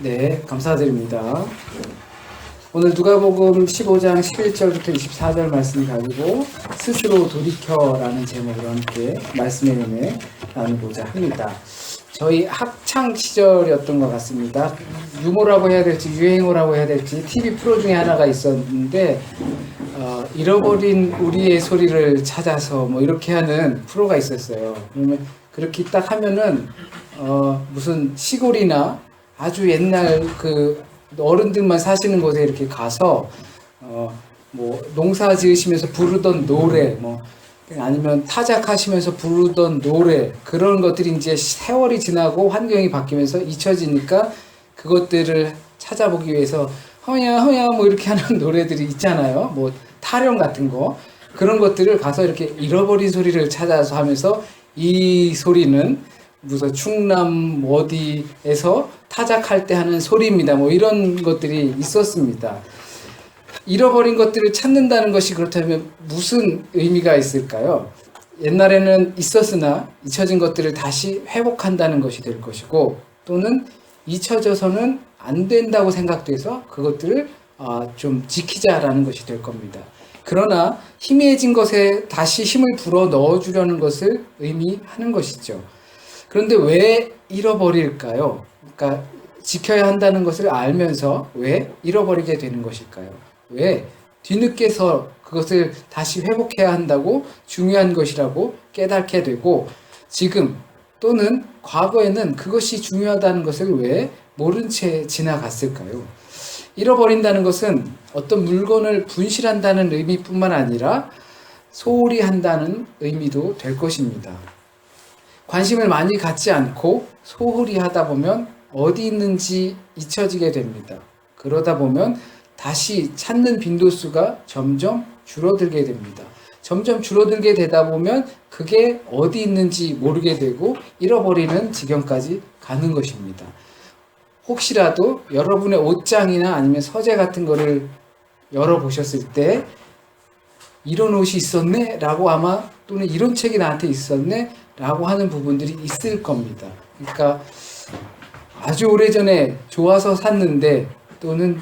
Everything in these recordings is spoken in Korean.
네, 감사드립니다. 오늘 누가복음 15장 11절부터 24절 말씀을 가지고 스스로 돌이켜라는 제목으로 함께 말씀의 은혜 나누고자 합니다. 저희 학창 시절이었던 것 같습니다. 유머라고 해야 될지 유행어라고 해야 될지 TV 프로 중에 하나가 있었는데 잃어버린 우리의 소리를 찾아서 뭐 이렇게 하는 프로가 있었어요. 그러면 그렇게 딱 하면은 무슨 시골이나 아주 옛날 그 어른들만 사시는 곳에 이렇게 가서 뭐 농사 지으시면서 부르던 노래 뭐 아니면 타작하시면서 부르던 노래 그런 것들이 이제 세월이 지나고 환경이 바뀌면서 잊혀지니까 그것들을 찾아보기 위해서 허야 허야 뭐 이렇게 하는 노래들이 있잖아요. 뭐 타령 같은 거 그런 것들을 가서 이렇게 잃어버린 소리를 찾아서 하면서 이 소리는 무슨 충남 어디에서 타작할 때 하는 소리입니다. 뭐 이런 것들이 있었습니다. 잃어버린 것들을 찾는다는 것이 그렇다면 무슨 의미가 있을까요? 옛날에는 있었으나 잊혀진 것들을 다시 회복한다는 것이 될 것이고 또는 잊혀져서는 안 된다고 생각돼서 그것들을 좀 지키자라는 것이 될 겁니다. 그러나 희미해진 것에 다시 힘을 불어 넣어주려는 것을 의미하는 것이죠. 그런데 왜 잃어버릴까요? 그러니까 지켜야 한다는 것을 알면서 왜 잃어버리게 되는 것일까요? 왜 뒤늦게서 그것을 다시 회복해야 한다고 중요한 것이라고 깨닫게 되고 지금 또는 과거에는 그것이 중요하다는 것을 왜 모른 채 지나갔을까요? 잃어버린다는 것은 어떤 물건을 분실한다는 의미뿐만 아니라 소홀히 한다는 의미도 될 것입니다. 관심을 많이 갖지 않고 소홀히 하다 보면 어디 있는지 잊혀지게 됩니다. 그러다 보면 다시 찾는 빈도수가 점점 줄어들게 됩니다. 점점 줄어들게 되다 보면 그게 어디 있는지 모르게 되고 잃어버리는 지경까지 가는 것입니다. 혹시라도 여러분의 옷장이나 아니면 서재 같은 거를 열어보셨을 때 이런 옷이 있었네? 라고 아마 또는 이런 책이 나한테 있었네? 라고 하는 부분들이 있을 겁니다. 그러니까 아주 오래전에 좋아서 샀는데 또는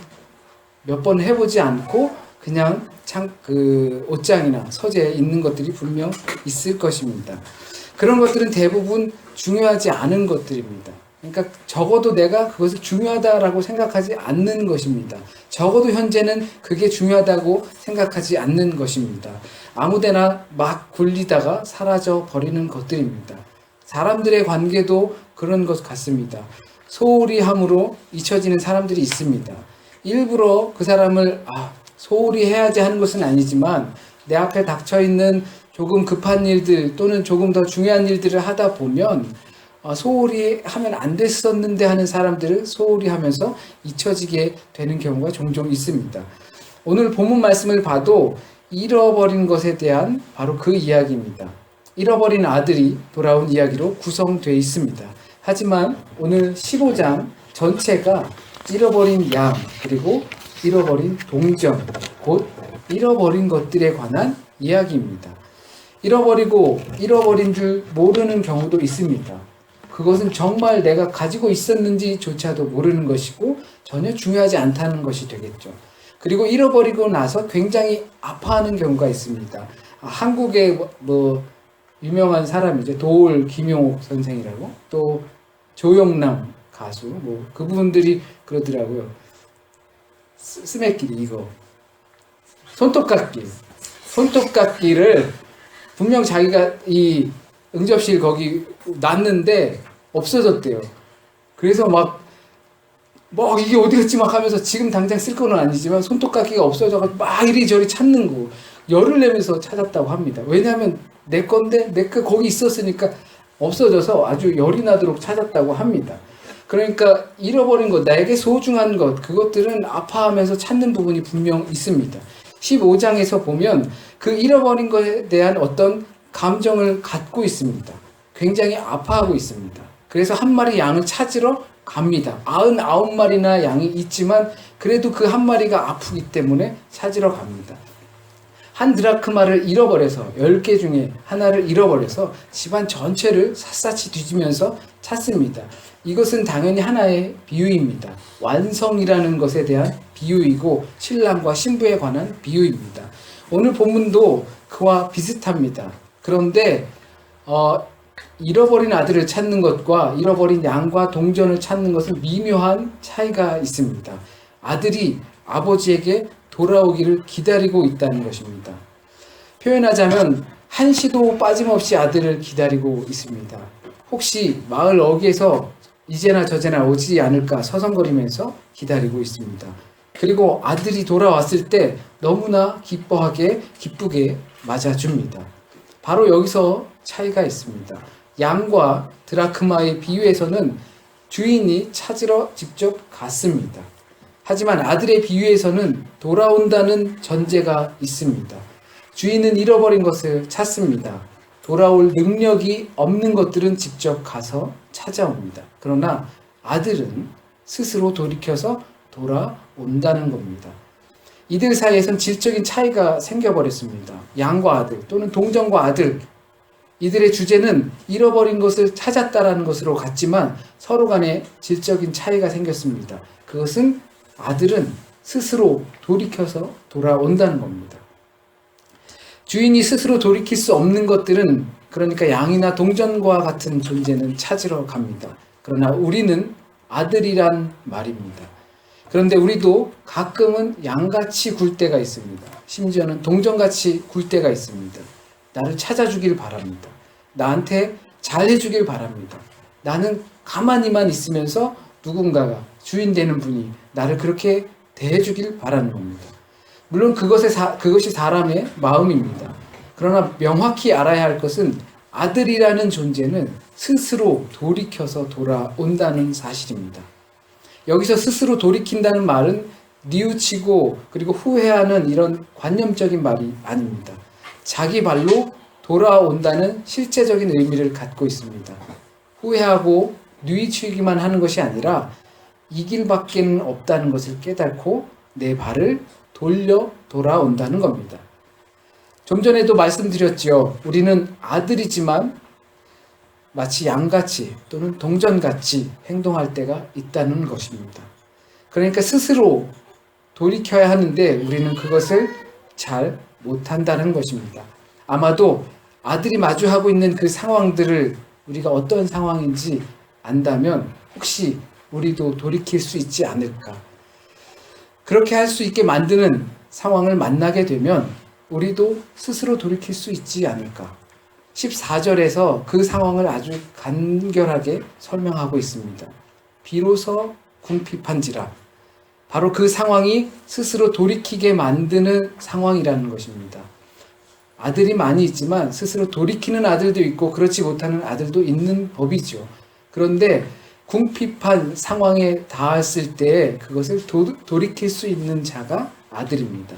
몇 번 해보지 않고 그냥 그 옷장이나 서재에 있는 것들이 분명 있을 것입니다. 그런 것들은 대부분 중요하지 않은 것들입니다. 그러니까 적어도 내가 그것을 중요하다라고 생각하지 않는 것입니다. 적어도 현재는 그게 중요하다고 생각하지 않는 것입니다. 아무데나 막 굴리다가 사라져 버리는 것들입니다. 사람들의 관계도 그런 것 같습니다. 소홀히 함으로 잊혀지는 사람들이 있습니다. 일부러 그 사람을 소홀히 해야지 하는 것은 아니지만 내 앞에 닥쳐있는 조금 급한 일들 또는 조금 더 중요한 일들을 하다 보면 소홀히 하면 안 됐었는데 하는 사람들을 소홀히 하면서 잊혀지게 되는 경우가 종종 있습니다. 오늘 본문 말씀을 봐도 잃어버린 것에 대한 바로 그 이야기입니다. 잃어버린 아들이 돌아온 이야기로 구성되어 있습니다. 하지만 오늘 15장 전체가 잃어버린 양 그리고 잃어버린 동전 곧 잃어버린 것들에 관한 이야기입니다. 잃어버리고 잃어버린 줄 모르는 경우도 있습니다. 그것은 정말 내가 가지고 있었는지조차도 모르는 것이고 전혀 중요하지 않다는 것이 되겠죠. 그리고 잃어버리고 나서 굉장히 아파하는 경우가 있습니다. 한국의 뭐 유명한 사람이죠. 도올 김용옥 선생이라고 또 조영남 가수 뭐 그분들이 그러더라고요. 스매끼리 이거 손톱깎이를 분명 자기가 이 응접실 거기 놨는데 없어졌대요. 그래서 막 이게 어디 갔지 막 하면서 지금 당장 쓸 거는 아니지만 손톱깎이가 없어져가지고 막 이리저리 찾는 거 열을 내면서 찾았다고 합니다. 왜냐하면 내 건데 내 거 거기 있었으니까 없어져서 아주 열이 나도록 찾았다고 합니다. 그러니까 잃어버린 것, 나에게 소중한 것, 그것들은 아파하면서 찾는 부분이 분명 있습니다. 15장에서 보면 그 잃어버린 것에 대한 어떤 감정을 갖고 있습니다. 굉장히 아파하고 있습니다. 그래서 한 마리 양을 찾으러 갑니다. 99마리나 양이 있지만 그래도 그 한 마리가 아프기 때문에 찾으러 갑니다. 한 드라크마를 잃어버려서 10개 중에 하나를 잃어버려서 집안 전체를 샅샅이 뒤지면서 찾습니다. 이것은 당연히 하나의 비유입니다. 완성이라는 것에 대한 비유이고 신랑과 신부에 관한 비유입니다. 오늘 본문도 그와 비슷합니다. 그런데 잃어버린 아들을 찾는 것과 잃어버린 양과 동전을 찾는 것은 미묘한 차이가 있습니다. 아들이 아버지에게 돌아오기를 기다리고 있다는 것입니다. 표현하자면 한시도 빠짐없이 아들을 기다리고 있습니다. 혹시 마을 어귀에서 이제나 저제나 오지 않을까 서성거리면서 기다리고 있습니다. 그리고 아들이 돌아왔을 때 너무나 기쁘게 맞아줍니다. 바로 여기서 차이가 있습니다. 양과 드라크마의 비유에서는 주인이 찾으러 직접 갔습니다. 하지만 아들의 비유에서는 돌아온다는 전제가 있습니다. 주인은 잃어버린 것을 찾습니다. 돌아올 능력이 없는 것들은 직접 가서 찾아옵니다. 그러나 아들은 스스로 돌이켜서 돌아온다는 겁니다. 이들 사이에선 질적인 차이가 생겨버렸습니다. 양과 아들 또는 동전과 아들, 이들의 주제는 잃어버린 것을 찾았다라는 것으로 같지만 서로 간에 질적인 차이가 생겼습니다. 그것은 아들은 스스로 돌이켜서 돌아온다는 겁니다. 주인이 스스로 돌이킬 수 없는 것들은, 그러니까 양이나 동전과 같은 존재는 찾으러 갑니다. 그러나 우리는 아들이란 말입니다. 그런데 우리도 가끔은 양같이 굴 때가 있습니다. 심지어는 동전같이 굴 때가 있습니다. 나를 찾아주길 바랍니다. 나한테 잘해주길 바랍니다. 나는 가만히만 있으면서 누군가가, 주인 되는 분이 나를 그렇게 대해주길 바라는 겁니다. 물론 그것이 사람의 마음입니다. 그러나 명확히 알아야 할 것은 아들이라는 존재는 스스로 돌이켜서 돌아온다는 사실입니다. 여기서 스스로 돌이킨다는 말은 뉘우치고 그리고 후회하는 이런 관념적인 말이 아닙니다. 자기 발로 돌아온다는 실제적인 의미를 갖고 있습니다. 후회하고 뉘우치기만 하는 것이 아니라 이 길밖에 없다는 것을 깨닫고 내 발을 돌려 돌아온다는 겁니다. 좀 전에도 말씀드렸죠. 우리는 아들이지만 마치 양같이 또는 동전같이 행동할 때가 있다는 것입니다. 그러니까 스스로 돌이켜야 하는데 우리는 그것을 잘 못한다는 것입니다. 아마도 아들이 마주하고 있는 그 상황들을 우리가 어떤 상황인지 안다면 혹시 우리도 돌이킬 수 있지 않을까. 그렇게 할 수 있게 만드는 상황을 만나게 되면 우리도 스스로 돌이킬 수 있지 않을까. 14절에서 그 상황을 아주 간결하게 설명하고 있습니다. 비로소 궁핍한지라. 바로 그 상황이 스스로 돌이키게 만드는 상황이라는 것입니다. 아들이 많이 있지만 스스로 돌이키는 아들도 있고 그렇지 못하는 아들도 있는 법이죠. 그런데 궁핍한 상황에 닿았을 때 그것을 돌이킬 수 있는 자가 아들입니다.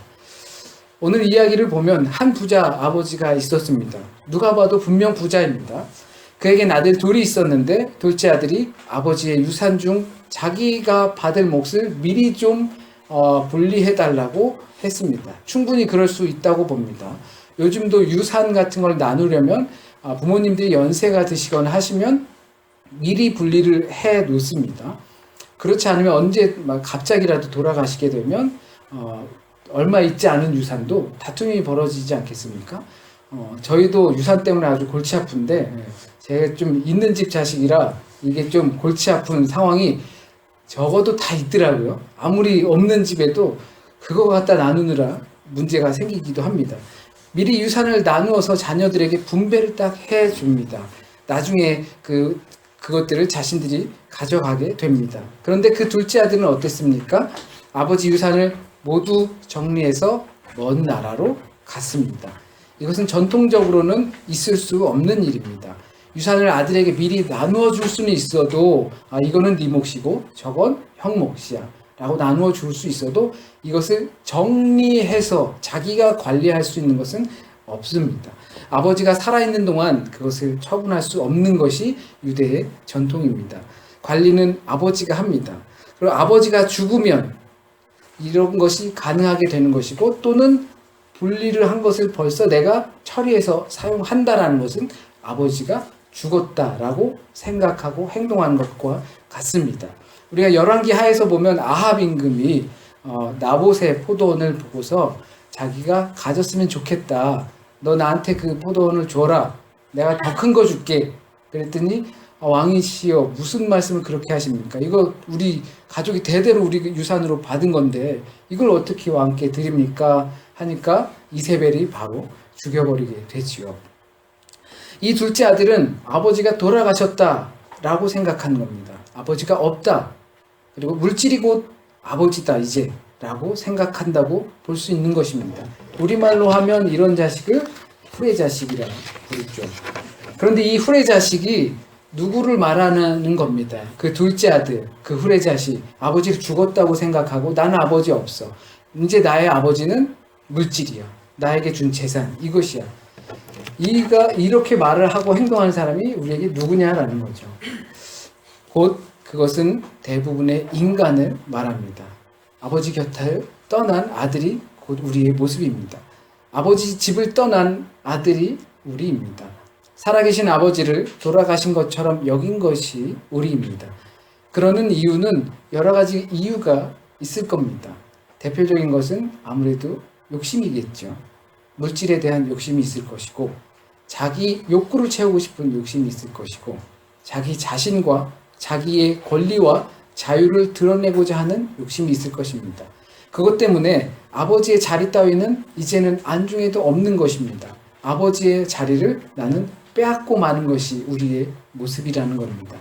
오늘 이야기를 보면 한 부자 아버지가 있었습니다. 누가 봐도 분명 부자입니다. 그에겐 아들 둘이 있었는데 둘째 아들이 아버지의 유산 중 자기가 받을 몫을 미리 좀 분리해달라고 했습니다. 충분히 그럴 수 있다고 봅니다. 요즘도 유산 같은 걸 나누려면 부모님들이 연세가 드시거나 하시면 미리 분리를 해 놓습니다. 그렇지 않으면 언제 갑자기라도 돌아가시게 되면 얼마 있지 않은 유산도 다툼이 벌어지지 않겠습니까? 저희도 유산 때문에 아주 골치 아픈데 제가 좀 있는 집 자식이라 이게 좀 골치 아픈 상황이 적어도 다 있더라고요. 아무리 없는 집에도 그거 갖다 나누느라 문제가 생기기도 합니다. 미리 유산을 나누어서 자녀들에게 분배를 딱 해줍니다. 나중에 그것들을 자신들이 가져가게 됩니다. 그런데 그 둘째 아들은 어땠습니까? 아버지 유산을 모두 정리해서 먼 나라로 갔습니다. 이것은 전통적으로는 있을 수 없는 일입니다. 유산을 아들에게 미리 나누어 줄 수는 있어도 이거는 네 몫이고 저건 형 몫이야 라고 나누어 줄 수 있어도 이것을 정리해서 자기가 관리할 수 있는 것은 없습니다. 아버지가 살아있는 동안 그것을 처분할 수 없는 것이 유대의 전통입니다. 관리는 아버지가 합니다. 그리고 아버지가 죽으면 이런 것이 가능하게 되는 것이고 또는 분리를 한 것을 벌써 내가 처리해서 사용한다라는 것은 아버지가 죽었다라고 생각하고 행동하는 것과 같습니다. 우리가 열왕기 하에서 보면 아합 임금이 나봇의 포도원을 보고서 자기가 가졌으면 좋겠다. 너 나한테 그 포도원을 줘라. 내가 더 큰 거 줄게. 그랬더니 왕이시여 무슨 말씀을 그렇게 하십니까? 이거 우리 가족이 대대로 우리 유산으로 받은 건데 이걸 어떻게 왕께 드립니까? 하니까 이세벨이 바로 죽여버리게 되지요. 이 둘째 아들은 아버지가 돌아가셨다라고 생각하는 겁니다. 아버지가 없다. 그리고 물질이 곧 아버지다 이제 라고 생각한다고 볼 수 있는 것입니다. 우리말로 하면 이런 자식을 후레자식이라고 부르죠. 그런데 이 후레자식이 누구를 말하는 겁니다. 그 둘째 아들, 그 후레자식, 아버지가 죽었다고 생각하고 나는 아버지 없어. 이제 나의 아버지는 물질이야. 나에게 준 재산, 이것이야. 이가 이렇게 말을 하고 행동하는 사람이 우리에게 누구냐라는 거죠. 곧 그것은 대부분의 인간을 말합니다. 아버지 곁을 떠난 아들이 곧 우리의 모습입니다. 아버지 집을 떠난 아들이 우리입니다. 살아계신 아버지를 돌아가신 것처럼 여긴 것이 우리입니다. 그러는 이유는 여러 가지 이유가 있을 겁니다. 대표적인 것은 아무래도 욕심이겠죠. 물질에 대한 욕심이 있을 것이고, 자기 욕구를 채우고 싶은 욕심이 있을 것이고, 자기 자신과 자기의 권리와 자유를 드러내고자 하는 욕심이 있을 것입니다. 그것 때문에 아버지의 자리 따위는 이제는 안중에도 없는 것입니다. 아버지의 자리를 나는 빼앗고 마는 것이 우리의 모습이라는 겁니다.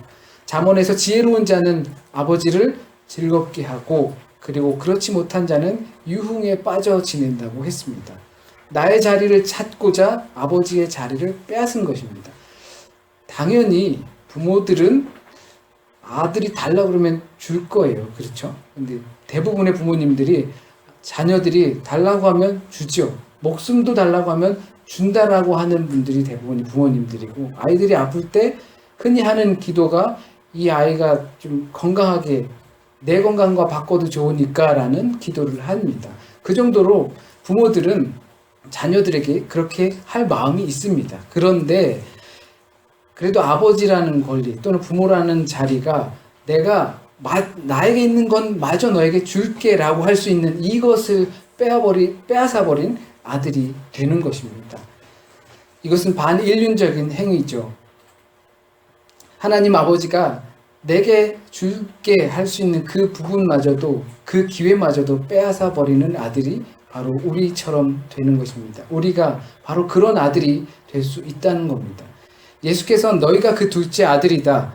잠언에서 지혜로운 자는 아버지를 즐겁게 하고 그리고 그렇지 못한 자는 유흥에 빠져 지낸다고 했습니다. 나의 자리를 찾고자 아버지의 자리를 빼앗은 것입니다. 당연히 부모들은 아들이 달라고 그러면 줄 거예요. 그렇죠? 근데 대부분의 부모님들이 자녀들이 달라고 하면 주죠. 목숨도 달라고 하면 준다라고 하는 분들이 대부분이 부모님들이고, 아이들이 아플 때 흔히 하는 기도가 이 아이가 좀 건강하게 내 건강과 바꿔도 좋으니까 라는 기도를 합니다. 그 정도로 부모들은 자녀들에게 그렇게 할 마음이 있습니다. 그런데 그래도 아버지라는 권리 또는 부모라는 자리가 내가 나에게 있는 건 마저 너에게 줄게 라고 할 수 있는 이것을 빼앗아버린 아들이 되는 것입니다. 이것은 반인륜적인 행위죠. 하나님 아버지가 내게 줄게 할 수 있는 그 부분마저도, 그 기회마저도 빼앗아버리는 아들이 바로 우리처럼 되는 것입니다. 우리가 바로 그런 아들이 될 수 있다는 겁니다. 예수께서는 너희가 그 둘째 아들이다.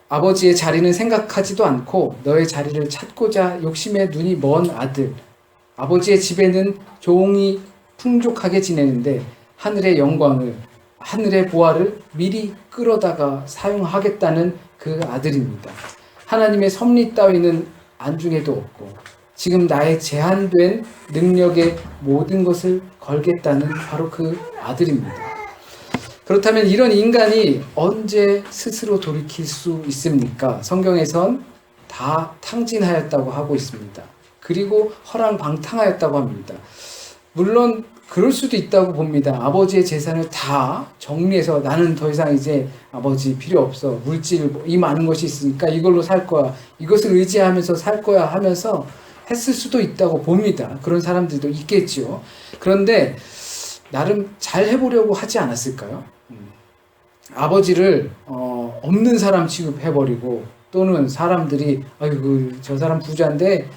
아버지의 자리는 생각하지도 않고 너의 자리를 찾고자 욕심에 눈이 먼 아들. 아버지의 집에는 종이 풍족하게 지내는데 하늘의 영광을, 하늘의 보화를 미리 끌어다가 사용하겠다는 그 아들입니다. 하나님의 섭리 따위는 안중에도 없고 지금 나의 제한된 능력에 모든 것을 걸겠다는 바로 그 아들입니다. 그렇다면 이런 인간이 언제 스스로 돌이킬 수 있습니까? 성경에선 다 탕진하였다고 하고 있습니다. 그리고 허랑방탕하였다고 합니다. 물론 그럴 수도 있다고 봅니다. 아버지의 재산을 다 정리해서 나는 더 이상 이제 아버지 필요 없어. 물질 이 많은 것이 있으니까 이걸로 살 거야. 이것을 의지하면서 살 거야 하면서 했을 수도 있다고 봅니다. 그런 사람들도 있겠죠. 그런데 나름 잘 해보려고 하지 않았을까요? 아버지를 없는 사람 취급해버리고 또는 사람들이 아이고 저 사람 부자인데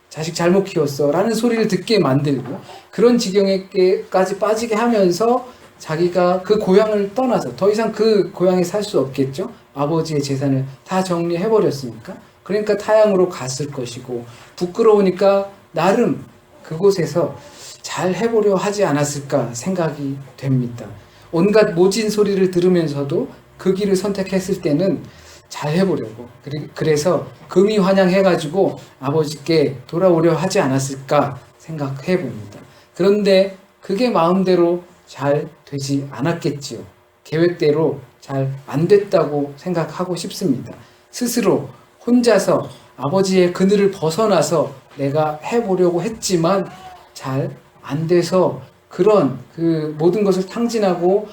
자식 잘못 키웠어 라는 소리를 듣게 만들고 그런 지경에까지 빠지게 하면서 자기가 그 고향을 떠나서 더 이상 그 고향에 살 수 없겠죠. 아버지의 재산을 다 정리해버렸으니까. 그러니까 타향으로 갔을 것이고 부끄러우니까 나름 그곳에서 잘 해보려 하지 않았을까 생각이 됩니다. 온갖 모진 소리를 들으면서도 그 길을 선택했을 때는 잘 해보려고 그래서 금이 환영해가지고 아버지께 돌아오려 하지 않았을까 생각해 봅니다. 그런데 그게 마음대로 잘 되지 않았겠지요. 계획대로 잘 안 됐다고 생각하고 싶습니다. 스스로 혼자서 아버지의 그늘을 벗어나서 내가 해보려고 했지만 잘 안 돼서 그런 그 모든 것을 탕진하고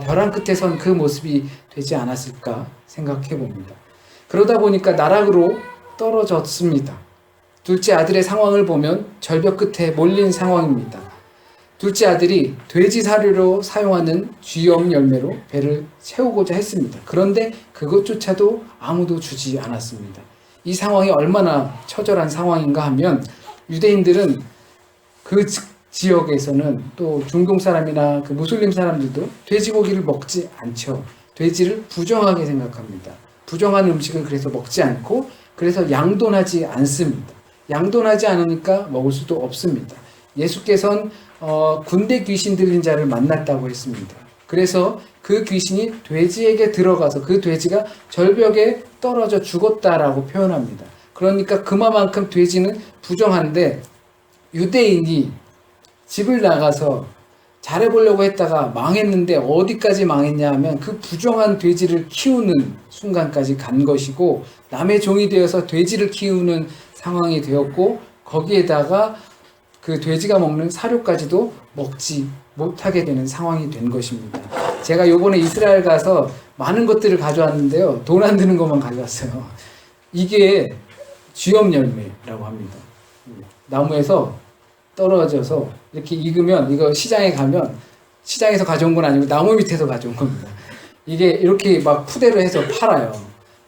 벼랑 끝에 선 그 모습이 되지 않았을까 생각해 봅니다. 그러다 보니까 나락으로 떨어졌습니다. 둘째 아들의 상황을 보면 절벽 끝에 몰린 상황입니다. 둘째 아들이 돼지 사료로 사용하는 쥐염 열매로 배를 채우고자 했습니다. 그런데 그것조차도 아무도 주지 않았습니다. 이 상황이 얼마나 처절한 상황인가 하면 유대인들은 그 지역에서는 또 중동 사람이나 그 무슬림 사람들도 돼지고기를 먹지 않죠. 돼지를 부정하게 생각합니다. 부정한 음식을 그래서 먹지 않고 그래서 양돈하지 않습니다. 양돈하지 않으니까 먹을 수도 없습니다. 예수께서는 군대 귀신 들린 자를 만났다고 했습니다. 그래서 그 귀신이 돼지에게 들어가서 그 돼지가 절벽에 떨어져 죽었다라고 표현합니다. 그러니까 그만큼 돼지는 부정한데 유대인이 집을 나가서 잘해보려고 했다가 망했는데 어디까지 망했냐 하면 그 부정한 돼지를 키우는 순간까지 간 것이고 남의 종이 되어서 돼지를 키우는 상황이 되었고 거기에다가 그 돼지가 먹는 사료까지도 먹지 못하게 되는 상황이 된 것입니다. 제가 요번에 이스라엘 가서 많은 것들을 가져왔는데요. 돈 안 드는 것만 가져왔어요. 이게 쥐염 열매라고 합니다. 나무에서 떨어져서 이렇게 익으면 이거 시장에 가면 시장에서 가져온 건 아니고 나무 밑에서 가져온 겁니다. 이게 이렇게 막 푸대로 해서 팔아요.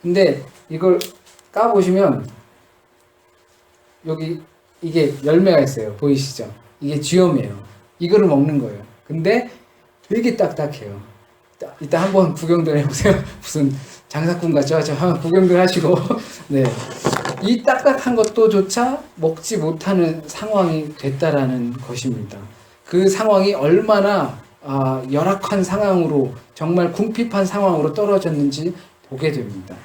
근데 이걸 까보시면 여기 이게 열매가 있어요. 보이시죠? 이게 쥐염이에요. 이거를 먹는 거예요. 근데 되게 딱딱해요. 이따 한번 구경들 해보세요. 무슨 장사꾼 같죠? 저 한번 구경들 하시고 네. 이 딱딱한 것도조차 먹지 못하는 상황이 됐다라는 것입니다. 그 상황이 얼마나 열악한 상황으로 정말 궁핍한 상황으로 떨어졌는지 보게 됩니다.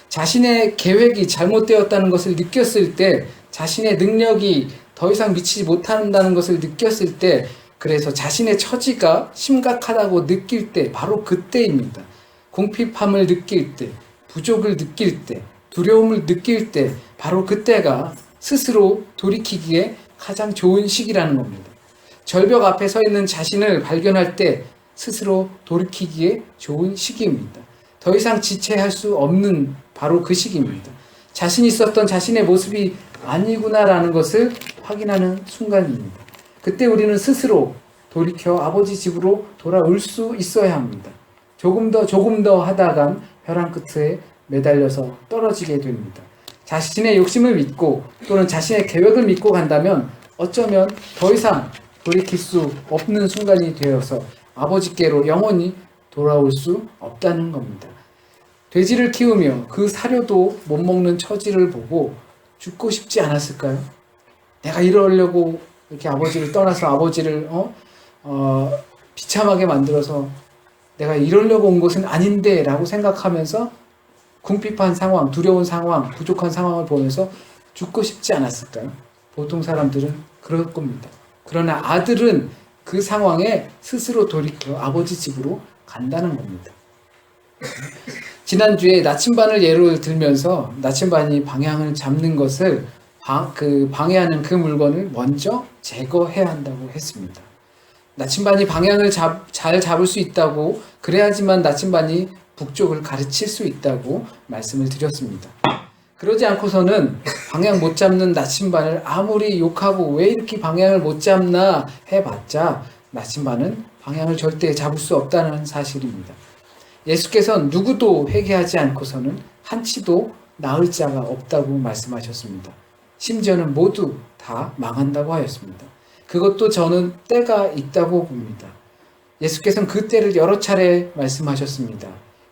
자신의 계획이 잘못되었다는 것을 느꼈을 때 자신의 능력이 더 이상 미치지 못한다는 것을 느꼈을 때 그래서 자신의 처지가 심각하다고 느낄 때 바로 그때입니다. 궁핍함을 느낄 때, 부족을 느낄 때, 두려움을 느낄 때 바로 그때가 스스로 돌이키기에 가장 좋은 시기라는 겁니다. 절벽 앞에 서 있는 자신을 발견할 때 스스로 돌이키기에 좋은 시기입니다. 더 이상 지체할 수 없는 바로 그 시기입니다. 자신이 있었던 자신의 모습이 아니구나라는 것을 확인하는 순간입니다. 그때 우리는 스스로 돌이켜 아버지 집으로 돌아올 수 있어야 합니다. 조금 더 하다간 벼랑 끝에 매달려서 떨어지게 됩니다. 자신의 욕심을 믿고 또는 자신의 계획을 믿고 간다면 어쩌면 더 이상 돌이킬 수 없는 순간이 되어서 아버지께로 영원히 돌아올 수 없다는 겁니다. 돼지를 키우며 그 사료도 못 먹는 처지를 보고 죽고 싶지 않았을까요? 내가 이러려고 이렇게 아버지를 떠나서 아버지를 비참하게 만들어서 내가 이러려고 온 것은 아닌데 라고 생각하면서 궁핍한 상황, 두려운 상황, 부족한 상황을 보면서 죽고 싶지 않았을까요? 보통 사람들은 그럴 겁니다. 그러나 아들은 그 상황에 스스로 돌이켜 아버지 집으로 간다는 겁니다. 지난주에 나침반을 예로 들면서 나침반이 방향을 잡는 것을 방해하는 그 물건을 먼저 제거해야 한다고 했습니다. 나침반이 방향을 잘 잡을 수 있다고 그래야지만 나침반이 북쪽을 가르칠 수 있다고 말씀을 드렸습니다. 그러지 않고서는 방향 못 잡는 나침반을 아무리 욕하고 왜 이렇게 방향을 못 잡나 해봤자 나침반은 방향을 절대 잡을 수 없다는 사실입니다. 예수께서는 누구도 회개하지 않고서는 한치도 나을 자가 없다고 말씀하셨습니다. 심지어는 모두 다 망한다고 하였습니다. 그것도 저는 때가 있다고 봅니다. 예수께서는 그 때를 여러 차례 말씀하셨습니다.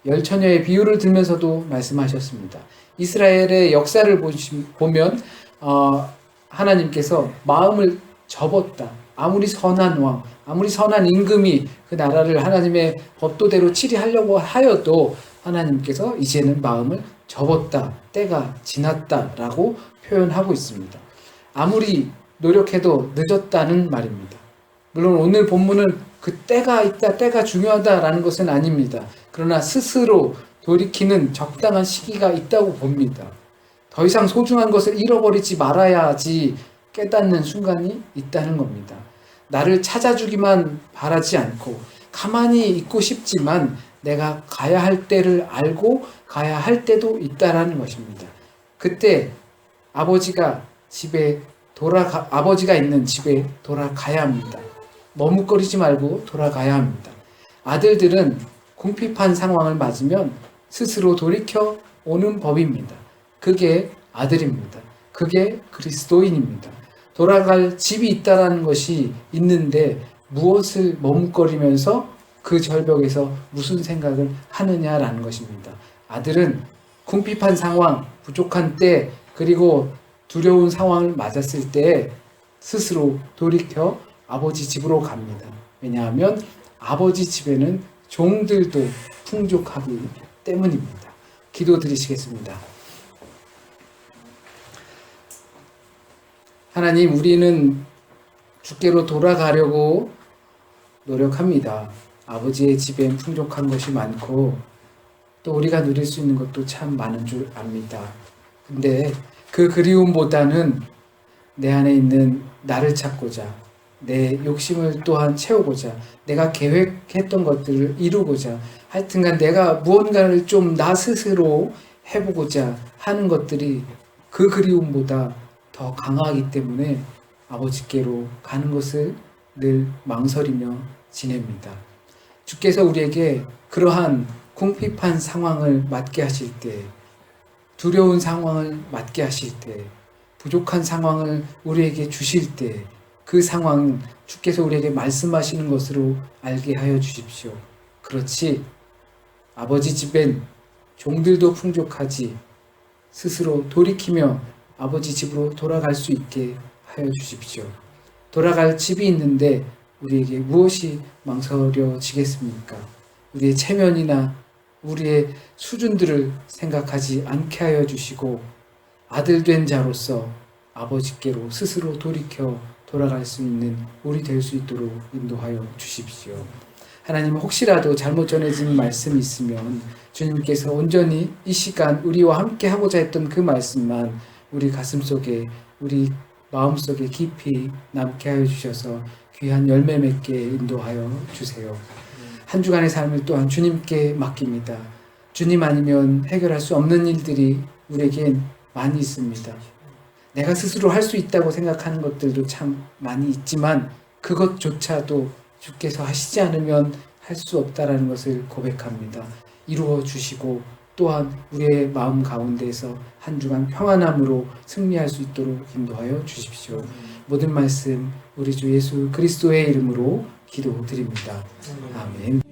열처녀의 비유를 들면서도 말씀하셨습니다. 이스라엘의 역사를 보면 하나님께서 마음을 접었다. 아무리 선한 왕, 아무리 선한 임금이 그 나라를 하나님의 법도대로 치리하려고 하여도 하나님께서 이제는 마음을 접었다. 때가 지났다라고 표현하고 있습니다. 아무리 노력해도 늦었다는 말입니다. 물론 오늘 본문은 그 때가 있다, 때가 중요하다라는 것은 아닙니다. 그러나 스스로 돌이키는 적당한 시기가 있다고 봅니다. 더 이상 소중한 것을 잃어버리지 말아야지 깨닫는 순간이 있다는 겁니다. 나를 찾아주기만 바라지 않고 가만히 있고 싶지만 내가 가야 할 때를 알고 가야 할 때도 있다라는 것입니다. 그때 아버지가 있는 집에 돌아가야 합니다. 머뭇거리지 말고 돌아가야 합니다. 아들들은 궁핍한 상황을 맞으면 스스로 돌이켜 오는 법입니다. 그게 아들입니다. 그게 그리스도인입니다. 돌아갈 집이 있다는 것이 있는데 무엇을 머뭇거리면서 그 절벽에서 무슨 생각을 하느냐라는 것입니다. 아들은 궁핍한 상황, 부족한 때, 그리고 두려운 상황을 맞았을 때 스스로 돌이켜 아버지 집으로 갑니다. 왜냐하면 아버지 집에는 종들도 풍족하기 때문입니다. 기도드리시겠습니다. 하나님, 우리는 주께로 돌아가려고 노력합니다. 아버지의 집엔 풍족한 것이 많고 또 우리가 누릴 수 있는 것도 참 많은 줄 압니다. 근데 그 그리움보다는 내 안에 있는 나를 찾고자, 내 욕심을 또한 채우고자, 내가 계획했던 것들을 이루고자, 하여튼간 내가 무언가를 좀 나 스스로 해보고자 하는 것들이 그 그리움보다 더 강하기 때문에 아버지께로 가는 것을 늘 망설이며 지냅니다. 주께서 우리에게 그러한 궁핍한 상황을 맞게 하실 때, 두려운 상황을 맞게 하실 때, 부족한 상황을 우리에게 주실 때, 그 상황 주께서 우리에게 말씀하시는 것으로 알게 하여 주십시오. 그렇지, 아버지 집엔 종들도 풍족하지, 스스로 돌이키며 아버지 집으로 돌아갈 수 있게 하여 주십시오. 돌아갈 집이 있는데 우리에게 무엇이 망설여지겠습니까? 우리의 체면이나 우리의 수준들을 생각하지 않게 하여 주시고 아들 된 자로서 아버지께로 스스로 돌이켜 돌아갈 수 있는 우리 될 수 있도록 인도하여 주십시오. 하나님, 혹시라도 잘못 전해진 말씀이 있으면 주님께서 온전히 이 시간 우리와 함께 하고자 했던 그 말씀만 우리 가슴속에, 우리 마음속에 깊이 남게 하여 주셔서 귀한 열매 맺게 인도하여 주세요. 한 주간의 삶을 또한 주님께 맡깁니다. 주님 아니면 해결할 수 없는 일들이 우리에겐 많이 있습니다. 내가 스스로 할 수 있다고 생각하는 것들도 참 많이 있지만 그것조차도 주께서 하시지 않으면 할 수 없다라는 것을 고백합니다. 이루어 주시고 또한 우리의 마음 가운데서 한 주간 평안함으로 승리할 수 있도록 인도하여 주십시오. 모든 말씀 우리 주 예수 그리스도의 이름으로 기도드립니다. 아멘.